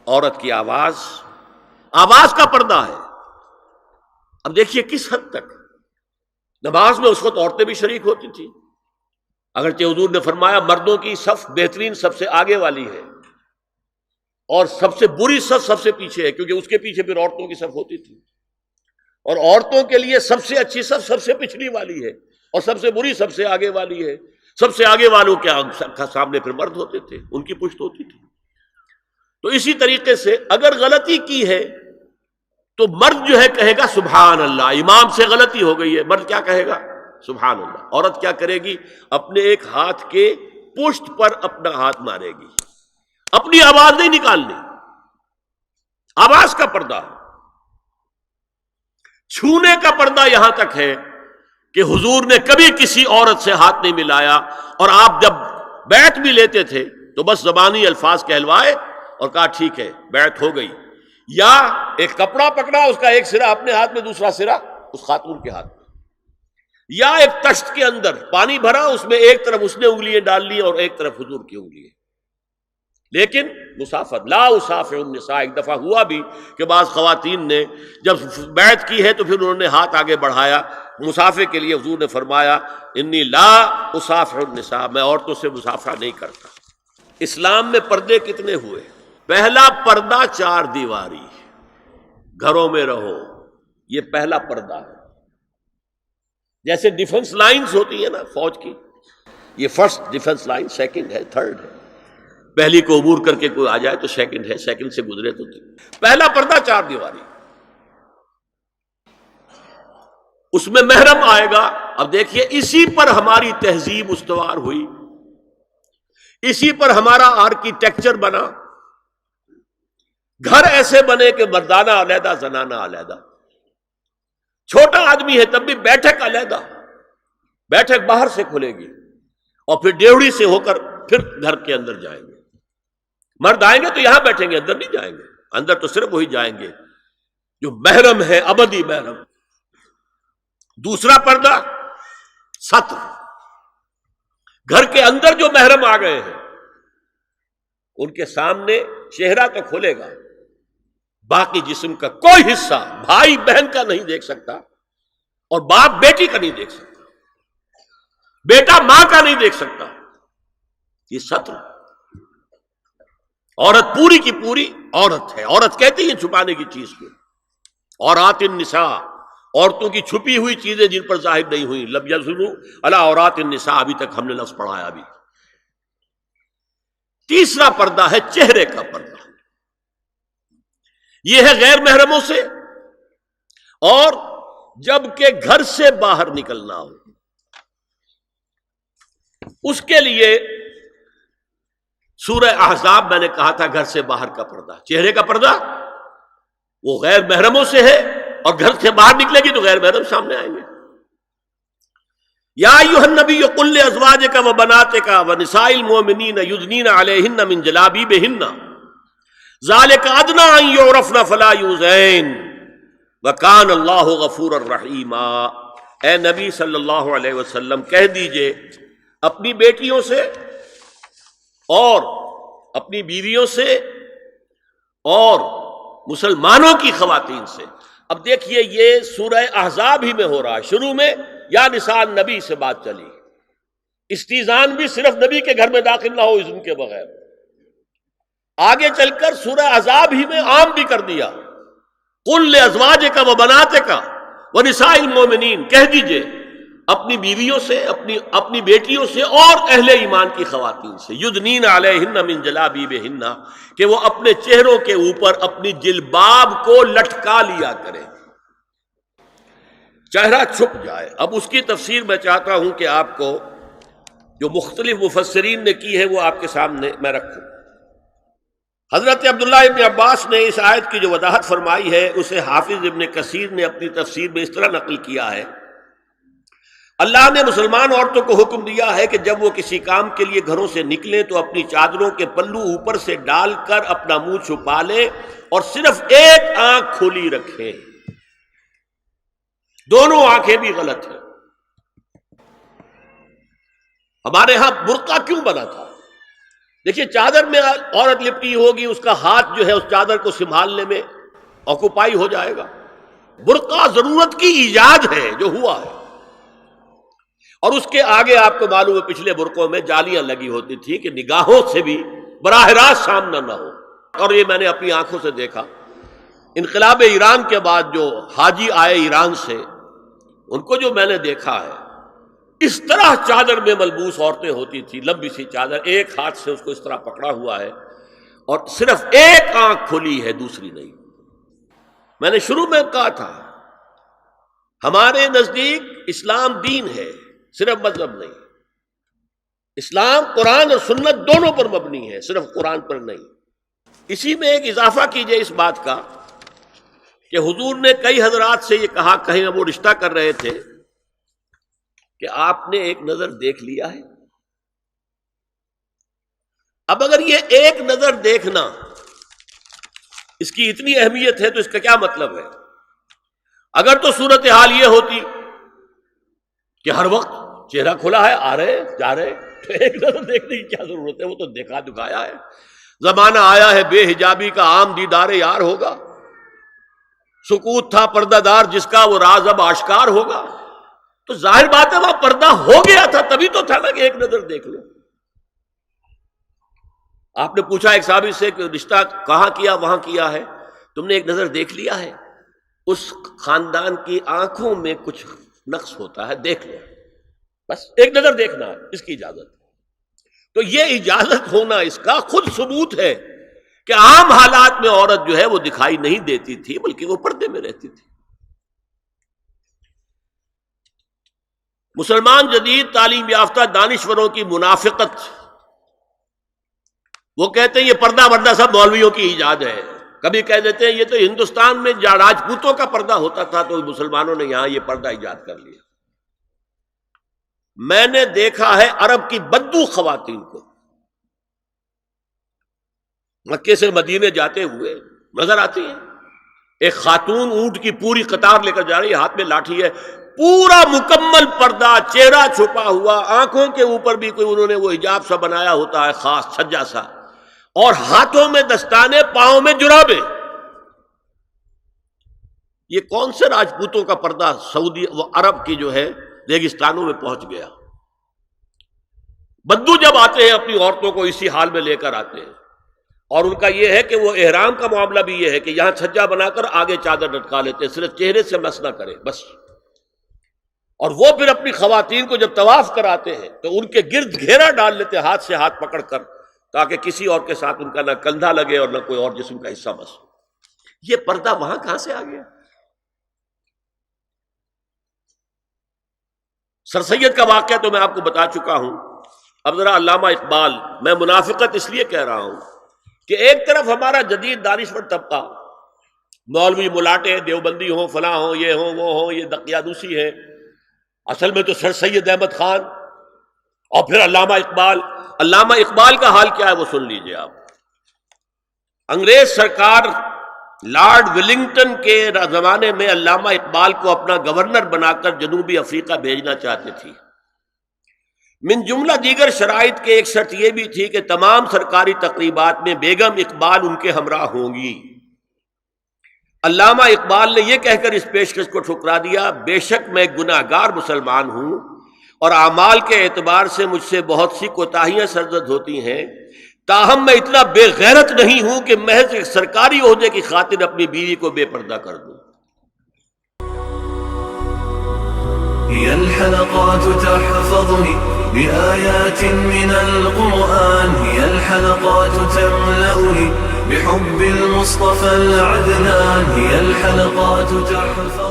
عورت کی آواز کا پردہ ہے۔ اب دیکھیے کس حد تک نماز میں اس وقت عورتیں بھی شریک ہوتی تھیں، اگرچہ حضور نے فرمایا مردوں کی صف بہترین سب سے آگے والی ہے اور سب سے بری صف سب سے پیچھے ہے، کیونکہ اس کے پیچھے پھر عورتوں کی صف ہوتی تھی، اور عورتوں کے لیے سب سے اچھی صف سب سے پچھلی والی ہے اور سب سے بری سب سے آگے والی ہے۔ سب سے آگے والوں کے سامنے پھر مرد ہوتے تھے، ان کی پشت ہوتی تھی۔ تو اسی طریقے سے اگر غلطی کی ہے تو مرد جو ہے کہے گا سبحان اللہ، امام سے غلطی ہو گئی ہے، مرد کیا کہے گا؟ سبحان اللہ۔ عورت کیا کرے گی؟ اپنے ایک ہاتھ کے پشت پر اپنا ہاتھ مارے گی، اپنی آواز نہیں نکالنی، آواز کا پردہ۔ چھونے کا پردہ یہاں تک ہے کہ حضور نے کبھی کسی عورت سے ہاتھ نہیں ملایا، اور آپ جب بیعت بھی لیتے تھے تو بس زبانی الفاظ کہلوائے اور کہا ٹھیک ہے بیعت ہو گئی، یا ایک کپڑا پکڑا، اس کا ایک سرا اپنے ہاتھ میں دوسرا سرا اس خاتون کے ہاتھ میں، یا ایک تشت کے اندر پانی بھرا، اس میں ایک طرف اس نے انگلیاں ڈال لی اور ایک طرف حضور کی انگلیاں، لیکن مسافر لا اسافر النساء۔ ایک دفعہ ہوا بھی کہ بعض خواتین نے جب بیعت کی ہے تو پھر انہوں نے ہاتھ آگے بڑھایا مسافر کے لیے، حضور نے فرمایا انی لا اسافر النساء، میں عورتوں سے مسافرہ نہیں کرتا۔ اسلام میں پردے کتنے ہوئے؟ پہلا پردہ 4 دیواری، گھروں میں رہو، یہ پہلا پردہ ہے۔ جیسے ڈیفنس لائنز ہوتی ہے نا فوج کی، یہ فرسٹ ڈیفنس لائن، سیکنڈ ہے، تھرڈ ہے، پہلی کو عبور کر کے کوئی آ جائے تو سیکنڈ ہے، سیکنڈ سے گزرے تو پہلا پردہ 4 دیواری، اس میں محرم آئے گا۔ اب دیکھیے اسی پر ہماری تہذیب استوار ہوئی، اسی پر ہمارا آرکیٹیکچر بنا، گھر ایسے بنے کہ مردانہ علیحدہ زنانہ علیحدہ، چھوٹا آدمی ہے تب بھی بیٹھک علیحدہ، بیٹھک باہر سے کھلے گی اور پھر ڈیوڑی سے ہو کر پھر گھر کے اندر جائیں گے، مرد آئیں گے تو یہاں بیٹھیں گے، اندر نہیں جائیں گے، اندر تو صرف وہی جائیں گے جو محرم ہے، ابدی محرم۔ دوسرا پردہ ستر، گھر کے اندر جو محرم آ گئے ہیں ان کے سامنے چہرہ تو کھلے گا، باقی جسم کا کوئی حصہ بھائی بہن کا نہیں دیکھ سکتا، اور باپ بیٹی کا نہیں دیکھ سکتا، بیٹا ماں کا نہیں دیکھ سکتا۔ یہ ستر، عورت پوری کی پوری عورت ہے۔ عورت کہتی ہیں چھپانے کی چیز کو، عورات النساء، عورتوں کی چھپی ہوئی چیزیں جن پر ظاہر نہیں ہوئی، لم یظہروا علی عورات النساء، ابھی تک ہم نے لفظ پڑھایا بھی۔ تیسرا پردہ ہے چہرے کا پردہ، یہ ہے غیر محرموں سے، اور جب کہ گھر سے باہر نکلنا ہو اس کے لیے سورہ احزاب میں نے کہا تھا گھر سے باہر کا پردہ، چہرے کا پردہ وہ غیر محرموں سے ہے، اور گھر سے باہر نکلے گی تو غیر محرم سامنے آئیں گے۔ یا ایھا النبی قل لازواجک وبناتک ونساء المؤمنین یدنین علیہن من جلابیبہن ذالک ادنی ان یعرفن فلا یؤذین وکان اللہ غفورا رحیما۔ اے نبی صلی اللہ علیہ وسلم کہہ دیجئے اپنی بیٹیوں سے اور اپنی بیویوں سے اور مسلمانوں کی خواتین سے۔ اب دیکھیے یہ سورہ احزاب ہی میں ہو رہا ہے، شروع میں یا نساء نبی سے بات چلی، استیزان بھی صرف نبی کے گھر میں داخل نہ ہو اذن کے بغیر، آگے چل کر سورہ احزاب ہی میں عام بھی کر دیا، قل لازواجک وبناتک ونساء المؤمنین، کہہ دیجئے اپنی بیویوں سے، اپنی بیٹیوں سے اور اہل ایمان کی خواتین سے، یدنین علیہن من جلابیبہن، کہ وہ اپنے چہروں کے اوپر اپنی جلباب کو لٹکا لیا کریں، چہرہ چھپ جائے۔ اب اس کی تفسیر میں چاہتا ہوں کہ آپ کو جو مختلف مفسرین نے کی ہے وہ آپ کے سامنے میں رکھوں۔ حضرت عبداللہ ابن عباس نے اس آیت کی جو وضاحت فرمائی ہے اسے حافظ ابن کثیر نے اپنی تفسیر میں اس طرح نقل کیا ہے، اللہ نے مسلمان عورتوں کو حکم دیا ہے کہ جب وہ کسی کام کے لیے گھروں سے نکلیں تو اپنی چادروں کے پلو اوپر سے ڈال کر اپنا منہ چھپا لیں اور صرف ایک آنکھ کھلی رکھیں، دونوں آنکھیں بھی غلط ہیں۔ ہمارے ہاں برقع کیوں بنا تھا؟ دیکھیے چادر میں عورت لپٹی ہوگی، اس کا ہاتھ جو ہے اس چادر کو سنبھالنے میں آکوپائی ہو جائے گا۔ برقع ضرورت کی ایجاد ہے جو ہوا ہے، اور اس کے آگے آپ کو معلوم ہے پچھلے برقعوں میں جالیاں لگی ہوتی تھی کہ نگاہوں سے بھی براہ راست سامنا نہ ہو۔ اور یہ میں نے اپنی آنکھوں سے دیکھا، انقلاب ایران کے بعد جو حاجی آئے ایران سے، ان کو جو میں نے دیکھا ہے، اس طرح چادر میں ملبوس عورتیں ہوتی تھی، لمبی سی چادر، ایک ہاتھ سے اس کو اس طرح پکڑا ہوا ہے اور صرف ایک آنکھ کھلی ہے، دوسری نہیں۔ میں نے شروع میں کہا تھا ہمارے نزدیک اسلام دین ہے، صرف مذہب نہیں۔ اسلام قرآن اور سنت دونوں پر مبنی ہے، صرف قرآن پر نہیں۔ اسی میں ایک اضافہ کیجئے اس بات کا کہ حضور نے کئی حضرات سے یہ کہا، کہیں وہ رشتہ کر رہے تھے، کہ آپ نے ایک نظر دیکھ لیا ہے۔ اب اگر یہ ایک نظر دیکھنا اس کی اتنی اہمیت ہے تو اس کا کیا مطلب ہے؟ اگر تو صورتحال یہ ہوتی کہ ہر وقت چہرہ کھلا ہے، آ رہے جا رہے، تو ایک نظر دیکھنے کی کیا ضرورت ہے؟ وہ تو دیکھا دکھایا ہے۔ زمانہ آیا ہے بے حجابی کا، عام دیدار یار ہوگا۔ سکوت تھا پردہ دار جس کا، وہ راز اب آشکار ہوگا۔ تو ظاہر بات ہے وہاں پردہ ہو گیا تھا، تبھی تو تھا نا کہ ایک نظر دیکھ لو۔ آپ نے پوچھا ایک صحابی سے کہ رشتہ کہاں کیا؟ وہاں کیا ہے، تم نے ایک نظر دیکھ لیا ہے؟ اس خاندان کی آنکھوں میں کچھ نقص ہوتا ہے، دیکھ لو، بس ایک نظر دیکھنا ہے، اس کی اجازت۔ تو یہ اجازت ہونا اس کا خود ثبوت ہے کہ عام حالات میں عورت جو ہے وہ دکھائی نہیں دیتی تھی، بلکہ وہ پردے میں رہتی تھی۔ مسلمان جدید تعلیم یافتہ دانشوروں کی منافقت، وہ کہتے ہیں یہ پردہ وردہ سب مولویوں کی ایجاد ہے۔ کبھی کہہ دیتے ہیں یہ تو ہندوستان میں راجپوتوں کا پردہ ہوتا تھا تو مسلمانوں نے یہاں یہ پردہ ایجاد کر لیا۔ میں نے دیکھا ہے عرب کی بدو خواتین کو مکے سے مدینے جاتے ہوئے نظر آتی ہیں۔ ایک خاتون اونٹ کی پوری قطار لے کر جا رہی ہے، ہاتھ میں لاٹھی ہے، پورا مکمل پردہ، چہرہ چھپا ہوا، آنکھوں کے اوپر بھی کوئی انہوں نے وہ حجاب سا بنایا ہوتا ہے خاص چھجا سا، اور ہاتھوں میں دستانے، پاؤں میں جرابے۔ یہ کون سے راجپوتوں کا پردہ سعودی و عرب کی جو ہے ریگستانوں میں پہنچ گیا؟ بدو جب آتے ہیں اپنی عورتوں کو اسی حال میں لے کر آتے ہیں، اور ان کا یہ ہے کہ وہ احرام کا معاملہ بھی یہ ہے کہ یہاں چھجا بنا کر آگے چادر لٹکا لیتے ہیں، صرف چہرے سے مس نہ کرے بس۔ اور وہ پھر اپنی خواتین کو جب طواف کراتے ہیں تو ان کے گرد گھیرا ڈال لیتے ہیں، ہاتھ سے ہاتھ پکڑ کر، تاکہ کسی اور کے ساتھ ان کا نہ کندھا لگے اور نہ کوئی اور جسم کا حصہ بس۔ یہ پردہ وہاں کہاں سے آ گیا؟ سر سید کا واقعہ تو میں آپ کو بتا چکا ہوں۔ اب ذرا علامہ اقبال، میں منافقت اس لیے کہہ رہا ہوں کہ ایک طرف ہمارا جدید دانشور طبقہ، مولوی ملاٹے دیوبندی ہوں، فلاں ہوں، یہ ہوں وہ ہوں، یہ دقیانوسی ہے، اصل میں تو سر سید احمد خان، اور پھر علامہ اقبال۔ علامہ اقبال کا حال کیا ہے وہ سن لیجئے آپ۔ انگریز سرکار لارڈ ولنگٹن کے زمانے میں علامہ اقبال کو اپنا گورنر بنا کر جنوبی افریقہ بھیجنا چاہتے تھی۔ من جملہ دیگر شرائط کے ایک شرط یہ بھی تھی کہ تمام سرکاری تقریبات میں بیگم اقبال ان کے ہمراہ ہوں گی۔ علامہ اقبال نے یہ کہہ کر اس پیشکش کو ٹھکرا دیا، بے شک میں گناہگار مسلمان ہوں اور اعمال کے اعتبار سے مجھ سے بہت سی کوتاہیاں سرزد ہوتی ہیں، تاہم میں اتنا بے غیرت نہیں ہوں کہ محض ایک سرکاری عہدے کی خاطر اپنی بیوی کو بے پردہ کر دوں۔ هي الحلقات تحفظني بآيات من القرآن، هي الحلقات تملأني بحب المصطفى العدنان، هي الحلقات تحفظني